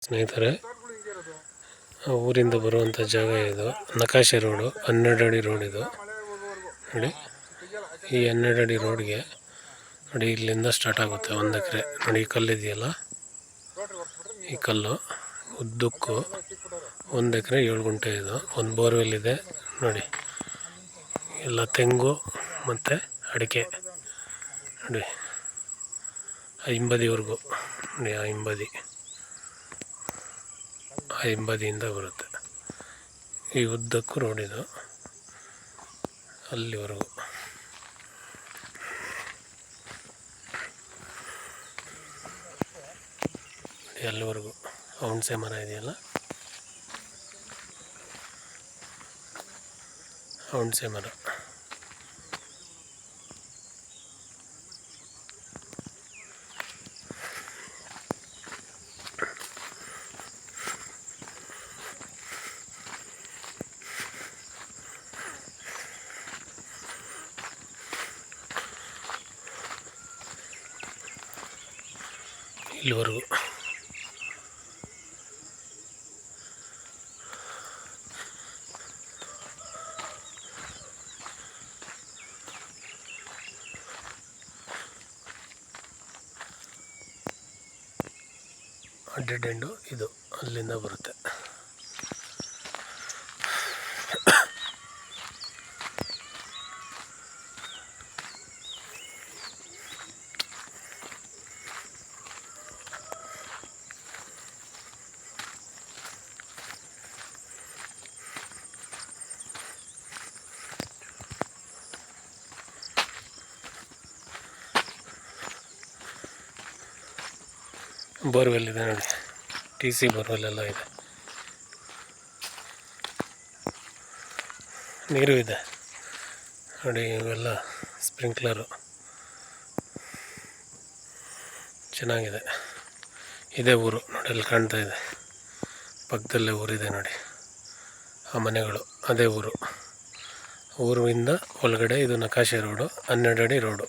ಸ್ನೇಹಿತರೆ, ಊರಿಂದ ಬರುವಂಥ ಜಾಗ ಇದು. ನಕಾಶೆ ರೋಡು, 12 ಅಡಿ ರೋಡ್ ಇದು ನೋಡಿ. ಈ 12 ಅಡಿ ರೋಡ್ಗೆ ನೋಡಿ ಇಲ್ಲಿಂದ ಸ್ಟಾರ್ಟ್ ಆಗುತ್ತೆ 1 ಎಕರೆ. ನೋಡಿ ಈ ಕಲ್ಲು ಇದೆಯಲ್ಲ, ಈ ಕಲ್ಲು ಉದ್ದಕ್ಕೂ 1 ಎಕರೆ 7 ಗುಂಟೆ ಇದು. ಒಂದು ಬೋರ್ವೆಲ್ ಇದೆ ನೋಡಿ. ಎಲ್ಲ ತೆಂಗು ಮತ್ತು ಅಡಿಕೆ ನೋಡಿ, ಆ ಹಿಂಬದಿವರೆಗೂ ನೋಡಿ. ಆ ಹಿಂಬದಿಯಿಂದ ಬರುತ್ತೆ. ಈ ಉದ್ದಕ್ಕೂ ರೋಡಿದು ಅಲ್ಲಿವರೆಗೂ. ಅಲ್ಲಿವರೆಗೂ ಹುಣಸೆ ಮರ ಇದೆಯಲ್ಲ, ಹುಣಸೆ ಮರ. ಇಲ್ಲಿವರೆಗೂ ಡೆಡ್ ಎಂಡು ಇದು. ಅಲ್ಲಿಂದ ಬರುತ್ತೆ. ಬೋರ್ವೆಲ್ ಇದೆ ನೋಡಿ, TC ಬೋರ್ವೆಲ್ ಎಲ್ಲ ಇದೆ. ನೀರು ಇದೆ ನೋಡಿ. ಇವೆಲ್ಲ ಸ್ಪ್ರಿಂಕ್ಲರು ಚೆನ್ನಾಗಿದೆ. ಇದೇ ಊರು ನೋಡಿ, ಅಲ್ಲಿ ಕಾಣ್ತಾ ಇದೆ ಪಕ್ಕದಲ್ಲೇ ಊರಿದೆ ನೋಡಿ. ಆ ಮನೆಗಳು ಅದೇ ಊರು. ಊರಿಂದ ಒಳಗಡೆ ಇದು ನಕಾಶೆ ರೋಡು, 12 ಅಡಿ ರೋಡು.